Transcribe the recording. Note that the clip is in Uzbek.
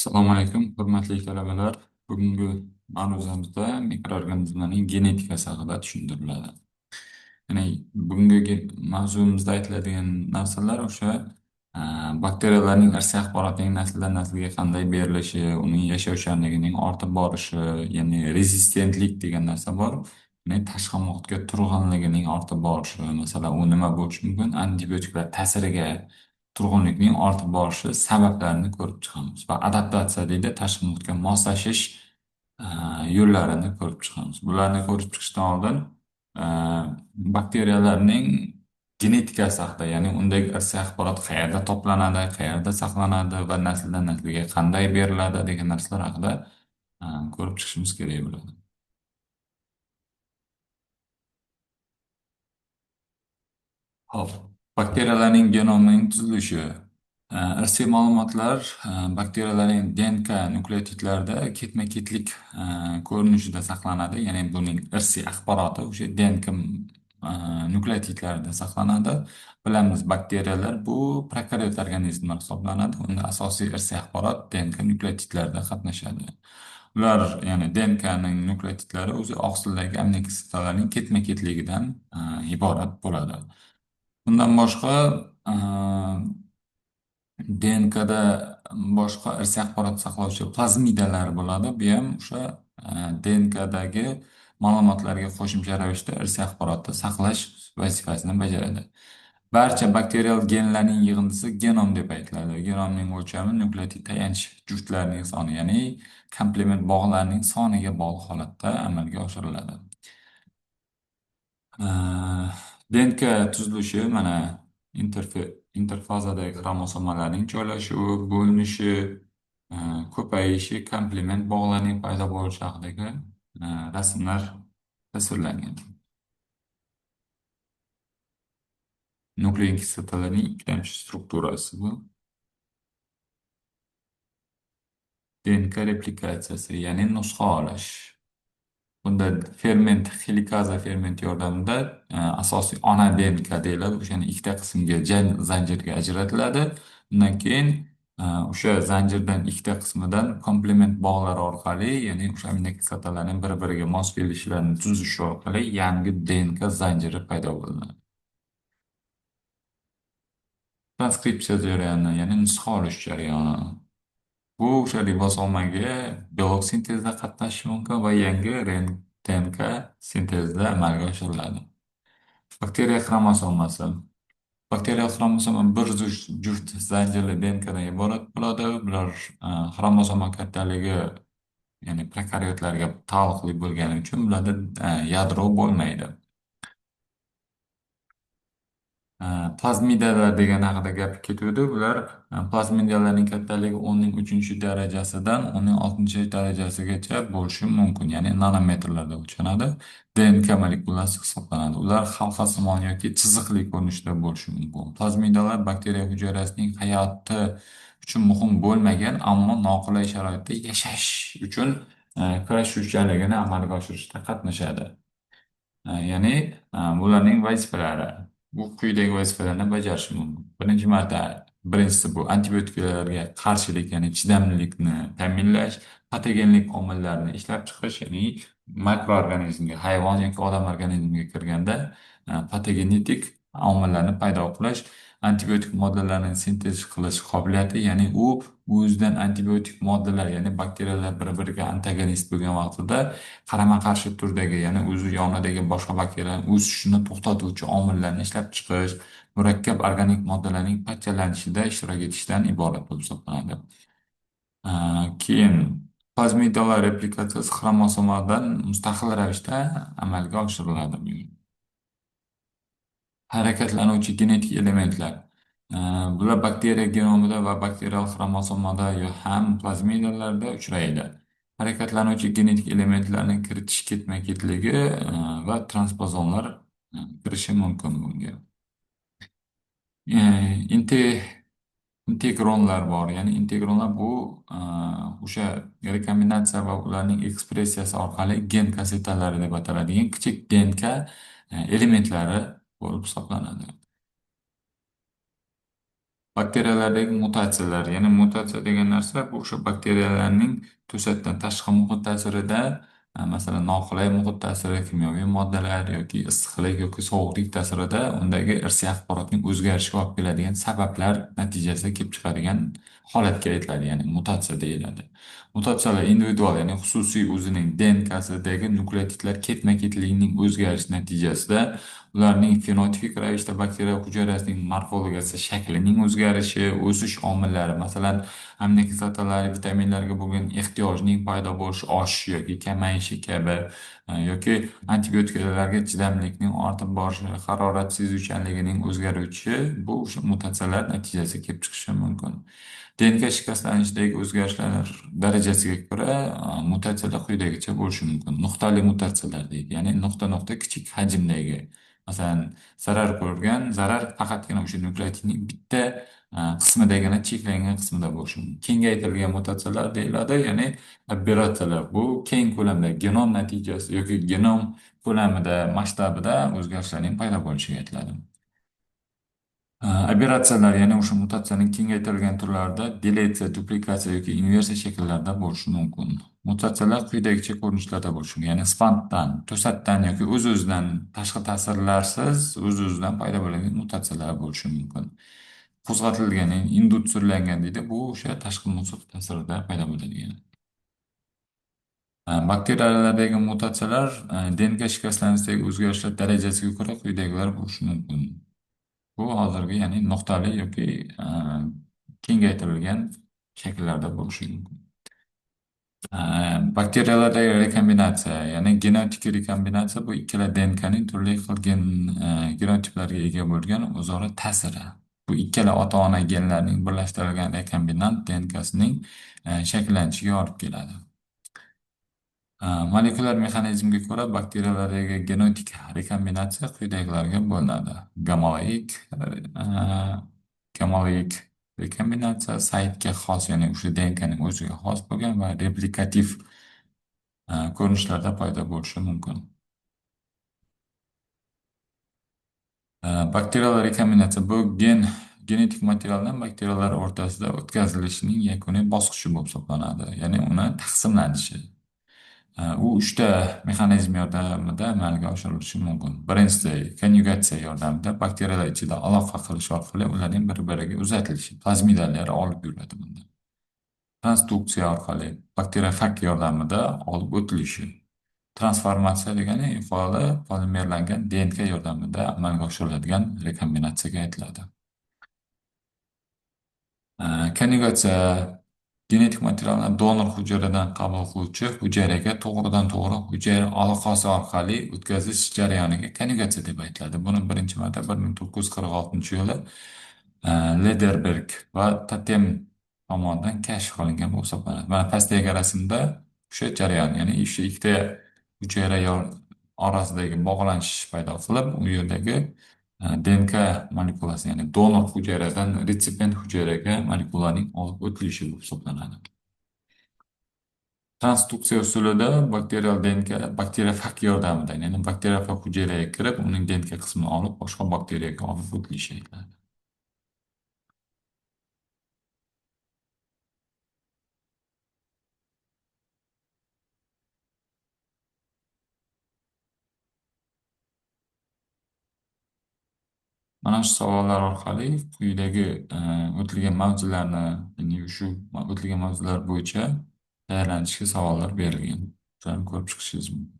Assalomu alaykum, hurmatli talabalar. Bugungi mavzumizda mikroorganizmlarning genetikasi haqida tushuntiriladi. Ya'ni mavzumizda aytiladigan narsalar o'sha bakteriyalarning irsiy axborotining nasldan naslga qanday berilishi, uning yashovchanligining ortib borishi, ya'ni rezistentlik degan narsa bor. Ya'ni tashqi muhitga turg'unligining ortib borishi, masalan, u nima bo'lishi mumkin? Antibiotiklar ta'siriga turg'unlikning ortib borishi sabablarini ko'rib chiqamiz va adaptatsiya deydi, tashqi muhitga moslashish yo'llarini ko'rib chiqamiz. Bularni ko'rib chiqishdan oldin bakteriyalarning genetikasi haqida, ya'ni undagi irsiy axborot qayerda to'planadi, qayerda saqlanadi va nasldan naslga qanday beriladi degan narsalar haqida ko'rib chiqishimiz kerak bo'ladi. Hop, bakteriyalarning genomining tuzilishi. Irsiy ma'lumotlar bakteriyalarning DNK nukleotidlarida ketma-ketlik ko'rinishida saqlanadi. Ya'ni buning irsiy axboroti o'sha DNK nukleotidlarida saqlanadi. Bilamiz, bakteriyalar bu prokaryot organizmlar hisoblanadi. Unda asosiy irsiy axborot DNK nukleotidlarida qatnashadi. Ular, ya'ni DNKning nukleotidlari o'zi oqsildagi aminokislotalarning ketma-ketligidan iborat bo'ladi. Bundan boshqa DNKda boshqa irsiy axborot saqlovchi plazmidalar bo'ladi. Bu ham o'sha DNKdagi ma'lumotlarga qo'shimcha ravishda irsiy axborotni saqlash vazifasini bajaradi. Barcha bakterial genlarning yig'indisi genom deb aytiladi. Genomning o'lchami nukleotid tayanch juftlarining soni, ya'ni komplement bog'larning soniga bog'liq holatda amalga oshiriladi. DNK tuzilishi mana interfazadagi xromosomalarning joylashuvi, bo'linishi, ko'payishi, komplement bog'larning paydo bo'lishi haqidagi rasmlar tasvirlangan. Nuklein kislotalarning ikkilamchi strukturasi bu. DNK replikatsiyasi, ya'ni nusxa olish. Bunda ferment, xelikaza ferment yordamida asosiy ona DNK deyiladi. O'shani ikkita qismga zanjirga ajratiladi. Undan keyin o'sha zanjirdan ikkita qismidan komplement bog'lari orqali, ya'ni o'sha aminokislotalarning bir-biriga mos kelishlarini tuzishi orqali yangi DNK zanjiri paydo bo'ladi. Transkripsiya jarayoni, ya'ni nusxa olish jarayoni. Bu o'sha ribosomga belok sintezida qatnashishi mumkin va yangi DNK sintezida amalga oshiriladi. Bakteriya xromosomasi. Bakteriya xromosoma bir juft zanjirli DNKdan iborat bo'ladi. Bular xromosoma kattaligi, ya'ni prokaryotlarga taalluqli bo'lgani uchun bularda yadro bo'lmaydi. Plazmidalar degan haqida gap ketuvdi. Bular plazmidalarning kattaligi 10^3 darajasidan 10^6 darajasigacha bo'lishi mumkin, ya'ni nanometrlarda o'lchanadi. DNK molekulasi hisoblanadi. Ular halqasimon yoki chiziqli ko'rinishda bo'lishi mumkin. Plazmidalar bakteriya hujayrasining hayoti uchun muhim bo'lmagan, ammo noqulay sharoitda yashash uchun kurashuvchanligini amalga oshirishda qatnashadi. Ya'ni bularning vazifalari bu quyidagi vazifalarni bajarishi mumkin. Birinchisi bu antibiotiklarga qarshilik, ya'ni chidamlilikni ta'minlash, patogenlik omillarni ishlab chiqish, ya'ni makroorganizmga, hayvon yoki odam organizmiga kirganda patogenetik omillarni paydo qilish, antibiotik moddalarni sintez qilish qobiliyati, ya'ni u o'zidan antibiotik moddalar, ya'ni bakteriyalar bir-biriga antagonist bo'lgan vaqtida qarama-qarshi turdagi, ya'ni o'zi yonidagi boshqa bakteriyalar o'sishini to'xtatuvchi omillarni ishlab chiqish, murakkab organik moddalarning parchalanishida ishtirok etishdan iborat bo'lib hisoblanadi. Keyin plazmidalar replikatsiyasi xromosomadan mustaqil ravishda amalga oshiriladi. Harakatlanuvchi genetik elementlar. Bular bakteriya genomida va bakterial xromosomada ham plazmidalarda uchraydi. Harakatlanuvchi genetik elementlarni kiritish ketma-ketligi va transpozonlar kirishi mumkin bunga. Integronlar bor. Ya'ni integronlar bu o'sha rekombinatsiya va ularning ekspressiyasi orqali gen kassetalari deb ataladigan kichik DNK elementlari bo'lib hisoblanadi. Bakteriyalardagi mutatsiyalar, ya'ni mutatsiya degan narsa bu o'sha bakteriyalarning to'satdan tashqi muhit ta'sirida, masalan, noqulay muhit ta'siri, kimyoviy moddalar yoki issiqlik yoki sovuqlik ta'sirida undagi irsiy axborotning o'zgarishiga olib keladigan sabablar natijasida kelib chiqadigan holatga aytiladi, ya'ni mutatsiya deyiladi. Mutatsiyalar individual, ya'ni xususiy o'zining DNKsidagi nukleotidlar ketma-ketligining o'zgarishi natijasida ularning fenotipik ravishda bakteriya hujayrasining morfologiyasi shaklining o'zgarishi, o'sish omillari, masalan, aminokislotalar, vitaminlarga bo'lgan ehtiyojning paydo bo'lishi, oshishi yoki kamayishi kabi, yoki antibiotiklarga chidamlikning ortib borishi, harorat sezuvchanligining o'zgarishi, bu o'sha mutatsiyalar natijasida kelib chiqishi mumkin. DNK shikastlanishidagi o'zgarishlar darajasiga ko'ra mutatsiyalar quyidagicha bo'lishi mumkin. Nuqtali mutatsiyalar deydi, ya'ni nuqta-nuqta kichik hajmdagi. Masalan, zarar ko'rgan zarar faqatgina o'sha nukleotidning bitta qismidagina cheklangan qismida bo'lishi mumkin. Kengaytirilgan mutatsiyalar deyiladi, ya'ni operatsiyalar. Bu keng ko'lamda genom natijasi yoki genom ko'lamida, masshtabida o'zgarishlarning paydo bo'lishiga aytiladi. Operatsiyalar, ya'ni o'sha mutatsiyaning kengaytirilgan turlarida deletsiya, duplikatsiya yoki inversiya shakllarida bo'lishi mumkin. Mutatsiyalar quyidagicha ko'rinishlarda bo'lishi mumkin. Ya'ni spontán, to'satdan yoki o'z-o'zidan tashqi ta'sirlarsiz o'z-o'zidan paydo bo'lgan mutatsiyalar bo'lishi mumkin. Qo'zg'atilgan, ya'ni indutsirlangan deydi. Bu o'sha tashqi muhit ta'sirida paydo bo'ladigan. Bakteriyalardagi mutatsiyalar DNK shikastlanishidagi o'zgarishlar darajasiga ko'ra quyidagilar bo'lishi mumkin. Bu hozirgi, ya'ni nuqtali yoki kengaytirilgan shakllarda bo'lishi mumkin. Bakteriyalardagi rekombinatsiya, ya'ni genetik rekombinatsiya bu ikkala DNKning turli xil genotiplarga ega bo'lgan o'zaro ta'siri. Bu ikkala ota-ona genlarning birlashtirilgan rekombinant DNKsining shakllanishiga olib keladi. Molekulyar mexanizmga ko'ra bakteriyalardagi genetik rekombinatsiya quyidagilarga bo'linadi. Gamaleik rekombinatsiya saytga xos, ya'ni o'sha DNKning o'ziga xos bo'lgan va replikativ ko'rinishlarda paydo bo'lishi mumkin. Bakterial rekombinatsiya bu genetik materialdan bakteriyalar o'rtasida o'tkazilishining yakuniy bosqichi bo'lib hisoblanadi, ya'ni uni taqsimlanishi. U uchta mexanizm yordamida amalga oshirilishi mumkin. Birinchisi konjugatsiya yordamida bakteriyalar ichida aloqa qilish orqali ularning bir-biriga uzatilishi, plazmidalar olib yuriladi bunda. Transduksiya orqali bakteriofag yordamida olib o'tilishi. Transformatsiya degani yuqori polimerlangan DNK yordamida amalga oshiriladigan rekombinatsiyaga aytiladi. Konjugatsiya genetik materialni donor hujayradan qabul qiluvchi hujayraga to'g'ridan-to'g'ri hujayra aloqasi orqali o'tkazish jarayoniga konjugatsiya deb aytiladi. Buni birinchi marta 1946-yili Lederberg va Tatem tomonidan kashf qilingan bo'lib hisoblanadi. Mana pastdagi rasmda o'sha jarayon, ya'ni o'sha ikkita hujayra orasidagi bog'lanish paydo qilib, u yerdagi DNK molekulasi, ya'ni donor hujayradan retsipient hujayraga molekulaning olib o'tilishi bo'lib hisoblanadi. Transduksiya usulida bakterial DNK bakteriyafag yordamida, ya'ni bakteriyafag hujayraga kirib, uning DNK qismini olib, boshqa bakteriyaga olib o'tilishi aytiladi. Mana shu savollar orqali quyidagi o'tilgan mavzularni, ya'ni shu o'tilgan mavzular bo'yicha tayyorlanishga savollar berilgan. Ularni ko'rib chiqishingiz mumkin.